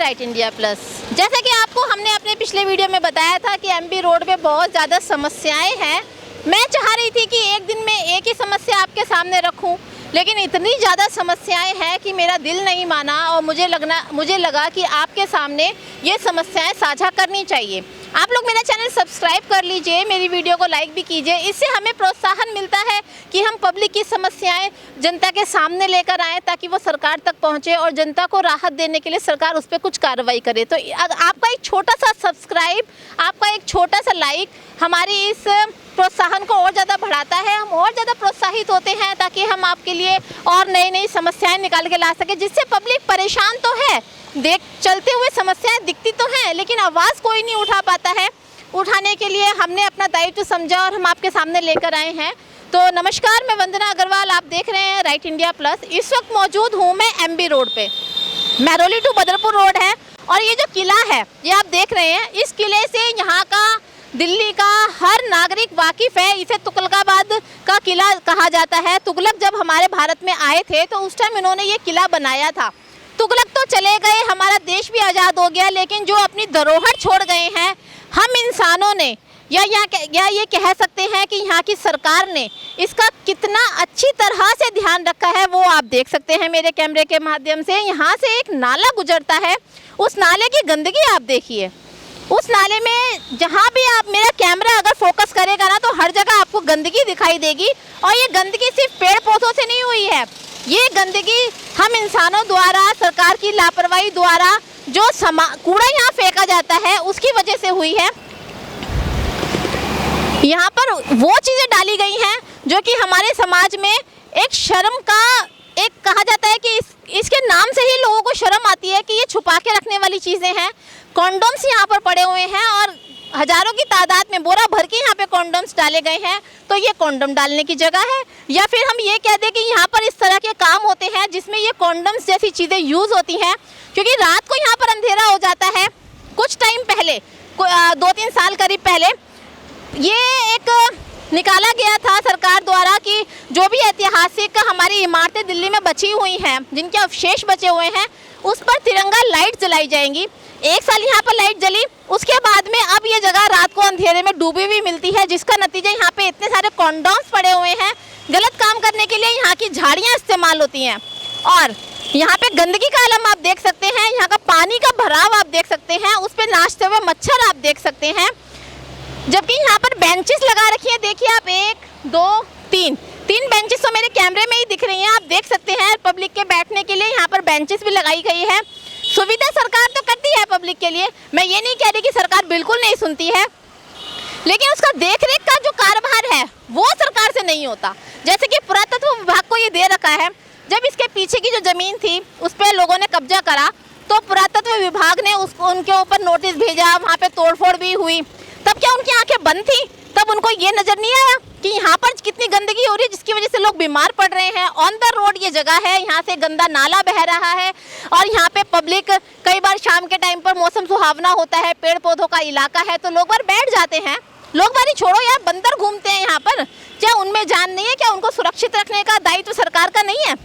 Right India plus. जैसा कि आपको हमने अपने पिछले वीडियो में बताया था कि एमबी रोड पे बहुत ज़्यादा समस्याएं हैं। मैं चाह रही थी कि एक दिन में एक ही समस्या आपके सामने रखूं, लेकिन इतनी ज़्यादा समस्याएं हैं कि मेरा दिल नहीं माना और मुझे लगा कि आपके सामने ये समस्याएं साझा करनी चाहिए। आप लोग मेरा चैनल सब्सक्राइब कर लीजिए, मेरी वीडियो को लाइक भी कीजिए। इससे हमें प्रोत्साहन मिलता है कि हम पब्लिक की समस्याएं जनता के सामने लेकर आएँ ताकि वो सरकार तक पहुंचे और जनता को राहत देने के लिए सरकार उस पर कुछ कार्रवाई करे। तो आपका एक छोटा सा सब्सक्राइब, आपका एक छोटा सा लाइक हमारी इस प्रोत्साहन को और ज़्यादा बढ़ाता है। हम और ज़्यादा प्रोत्साहित होते हैं ताकि हम आपके लिए और नई नई समस्याएं निकाल के ला सकें, जिससे पब्लिक परेशान तो है, चलते हुए समस्याएं दिखती तो हैं, लेकिन आवाज़ कोई नहीं उठा पाता है। उठाने के लिए हमने अपना दायित्व समझा और हम आपके सामने लेकर आए हैं। तो नमस्कार, मैं वंदना अग्रवाल, आप देख रहे हैं राइट इंडिया प्लस। इस वक्त मौजूद हूँ मैं एमबी रोड पे, महरौली टू बदरपुर रोड है। और ये जो किला है ये आप देख रहे हैं, इस किले से यहाँ का दिल्ली का हर नागरिक वाकिफ़ है। इसे तुगलकाबाद का किला कहा जाता है। तुगलक जब हमारे भारत में आए थे तो उस टाइम इन्होंने ये किला बनाया था। तुगलक तो चले गए, हमारा देश भी आज़ाद हो गया, लेकिन जो अपनी धरोहर छोड़ गए हैं हम इंसानों ने, या ये कह सकते हैं कि यहाँ की सरकार ने इसका कितना अच्छी तरह से ध्यान रखा है, वो आप देख सकते हैं मेरे कैमरे के माध्यम से। यहाँ से एक नाला गुजरता है, उस नाले की गंदगी आप देखिए। उस नाले में जहाँ भी आप मेरा कैमरा अगर फोकस करेगा ना, तो हर जगह आपको गंदगी दिखाई देगी। और ये गंदगी सिर्फ पेड़ पौधों से नहीं हुई है, ये गंदगी हम इंसानों द्वारा, सरकार की लापरवाही द्वारा जो कूड़ा यहाँ फेंका जाता है उसकी वजह से हुई है। यहाँ पर वो चीज़ें डाली गई हैं जो कि हमारे समाज में एक शर्म का, एक कहा जाता है कि इसके नाम से ही लोगों को शर्म आती है कि ये छुपा के रखने वाली चीज़ें हैं। कॉन्डोम्स यहाँ पर पड़े हुए हैं और हज़ारों की तादाद में बोरा भर के यहाँ पे कॉन्डोम्स डाले गए हैं। तो ये कॉन्डोम डालने की जगह है, या फिर हम ये कह दें कि यहाँ पर इस तरह के काम होते हैं जिसमें ये कॉन्डोम्स जैसी चीज़ें यूज़ होती हैं। क्योंकि रात को यहाँ पर अंधेरा हो जाता है। कुछ टाइम पहले, 2-3 साल करीब पहले, ये एक निकाला गया था सरकार द्वारा कि जो भी ऐतिहासिक हमारी इमारतें दिल्ली में बची हुई हैं, जिनके अवशेष बचे हुए हैं, उस पर तिरंगा लाइट जलाई जाएंगी। 1 साल यहाँ पर लाइट जली, उसके बाद में अब ये जगह रात को अंधेरे में डूबी हुई मिलती है, जिसका नतीजा यहाँ पे इतने सारे कॉन्डोम्स पड़े हुए हैं। गलत काम करने के लिए यहाँ की झाड़ियाँ इस्तेमाल होती हैं और यहाँ पे गंदगी का आलम आप देख सकते हैं। यहाँ का पानी का भराव आप देख सकते हैं, उस पर नाचते हुए मच्छर आप देख सकते हैं। जबकि यहाँ पर बेंचेस लगा रखी है, देखिए आप, 1 2 3 बेंचेस तो मेरे कैमरे में ही दिख रही हैं, आप देख सकते हैं। पब्लिक के बैठने के लिए यहाँ पर बेंचेस भी लगाई गई है। सुविधा सरकार तो करती है पब्लिक के लिए, मैं ये नहीं कह रही कि सरकार बिल्कुल नहीं सुनती है, लेकिन उसका देखरेख का जो कार्यभार है वो सरकार से नहीं होता। जैसे कि पुरातत्व विभाग को ये दे रखा है, जब इसके पीछे की जो ज़मीन थी उस पर लोगों ने कब्जा करा तो पुरातत्व विभाग ने उनके ऊपर नोटिस भेजा, वहाँ पे तोड़फोड़ भी हुई। तब क्या उनकी आंखें बंद थी? तब उनको ये नज़र नहीं आया कि यहाँ पर कितनी गंदगी हो रही है जिसकी वजह से लोग बीमार पड़ रहे हैं। ऑन द रोड ये जगह है, यहाँ से गंदा नाला बह रहा है और यहाँ पे पब्लिक, कई बार शाम के टाइम पर मौसम सुहावना होता है, पेड़ पौधों का इलाका है, तो लोग बार बैठ जाते हैं। लोग बारी छोड़ो यार, बंदर घूमते हैं यहाँ पर, क्या उनमें जान नहीं है? क्या उनको सुरक्षित रखने का दायित्व सरकार का नहीं है?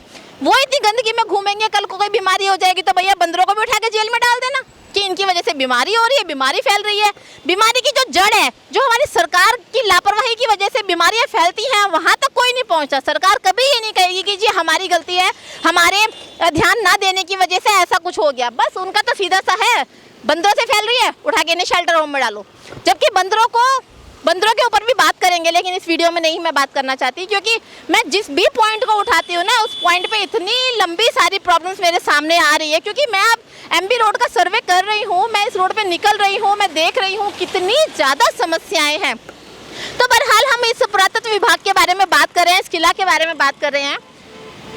वो इतनी गंदगी में घूमेंगे, कल को कोई बीमारी हो जाएगी तो भैया बंदरों को भी उठा के जेल में डाल देना कि इनकी वजह से बीमारी हो रही है, बीमारी फैल रही है। बीमारी की जो जड़ है, जो हमारी सरकार की लापरवाही की वजह से बीमारियां फैलती हैं, वहां तक कोई नहीं पहुंचता। सरकार कभी ये नहीं कहेगी कि जी हमारी गलती है, हमारे ध्यान ना देने की वजह से ऐसा कुछ हो गया। बस उनका तो सीधा सा है, बंदरों से फैल रही है, उठा के इन्हें शेल्टर होम में डालो। जबकि बंदरों के ऊपर भी बात करेंगे, लेकिन इस वीडियो में नहीं मैं बात करना चाहती, क्योंकि मैं जिस भी पॉइंट को उठाती हूँ ना, उस पॉइंट पे इतनी लंबी सारी प्रॉब्लम्स मेरे सामने आ रही है। क्योंकि मैं अब एमबी रोड का सर्वे कर रही हूँ, मैं इस रोड पे निकल रही हूँ, मैं देख रही हूँ कितनी ज़्यादा समस्याएं हैं। तो बहरहाल हम इस पुरातत्व विभाग के बारे में बात कर रहे हैं, इस किला के बारे में बात कर रहे हैं।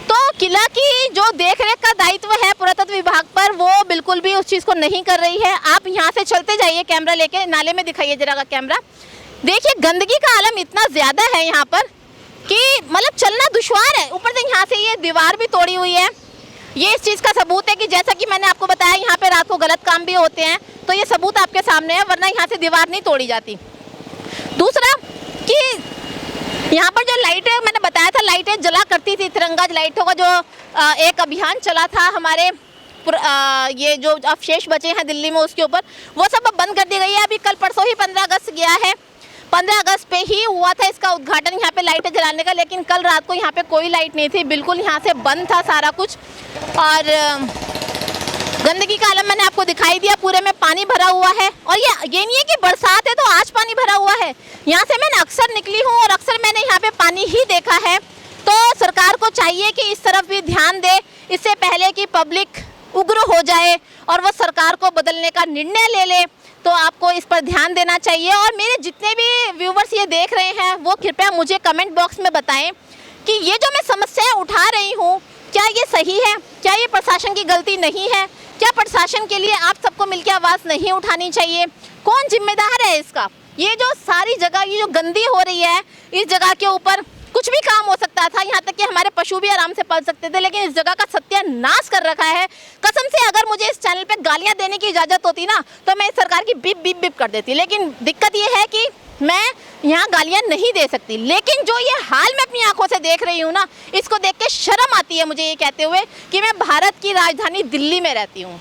तो किला की जो देखरेख का दायित्व है पुरातत्व विभाग पर, वो बिल्कुल भी उस चीज़ को नहीं कर रही है। आप यहाँ से चलते जाइए, कैमरा लेके नाले में दिखाइए जरा का कैमरा, देखिए गंदगी का आलम इतना ज़्यादा है यहाँ पर कि मतलब चलना दुश्वार है। ऊपर से यहाँ से ये दीवार भी तोड़ी हुई है। ये इस चीज़ का सबूत है कि जैसा कि मैंने आपको बताया, यहाँ पे रात को गलत काम भी होते हैं, तो ये सबूत आपके सामने है, वरना यहाँ से दीवार नहीं तोड़ी जाती। दूसरा कि यहाँ पर जो लाइटें मैंने बताया था, लाइटें जला करती थी, तिरंगा लाइटों का जो एक अभियान चला था हमारे ये जो अवशेष बचे हैं दिल्ली में उसके ऊपर, वो सब अब बंद कर दी गई है। अभी कल परसों ही 15 अगस्त गया है, 15 अगस्त पे ही हुआ था इसका उद्घाटन यहाँ पे लाइटें जलाने का, लेकिन कल रात को यहाँ पे कोई लाइट नहीं थी, बिल्कुल यहाँ से बंद था सारा कुछ। और गंदगी का आलम मैंने आपको दिखाई दिया, पूरे में पानी भरा हुआ है। और ये नहीं है कि बरसात है तो आज पानी भरा हुआ है, यहाँ से मैं अक्सर निकली हूँ और अक्सर मैंने यहाँ पे पानी ही देखा है। तो सरकार को चाहिए कि इस तरफ भी ध्यान दे, इससे पहले कि पब्लिक उग्र हो जाए और वो सरकार को बदलने का निर्णय ले ले, तो आपको इस पर ध्यान देना चाहिए। और मेरे जितने भी व्यूवर्स ये देख रहे हैं वो कृपया मुझे कमेंट बॉक्स में बताएं कि ये जो मैं समस्याएं उठा रही हूँ क्या ये सही है, क्या ये प्रशासन की गलती नहीं है, क्या प्रशासन के लिए आप सबको मिलकर आवाज़ नहीं उठानी चाहिए, कौन जिम्मेदार है इसका। ये जो सारी जगह ये जो गंदी हो रही है, इस जगह के ऊपर कुछ भी काम हो सकता था, यहाँ तक कि हमारे पशु भी आराम से पल सकते थे, लेकिन इस जगह का सत्यानाश कर रखा है। कसम से अगर मुझे इस चैनल पे गालियाँ देने की इजाज़त होती ना तो मैं इस सरकार की बीप बीप बीप कर देती, लेकिन दिक्कत ये है कि मैं यहाँ गालियाँ नहीं दे सकती। लेकिन जो ये हाल मैं अपनी आंखों से देख रही हूँ ना, इसको देख के शर्म आती है मुझे ये कहते हुए कि मैं भारत की राजधानी दिल्ली में रहती हूँ।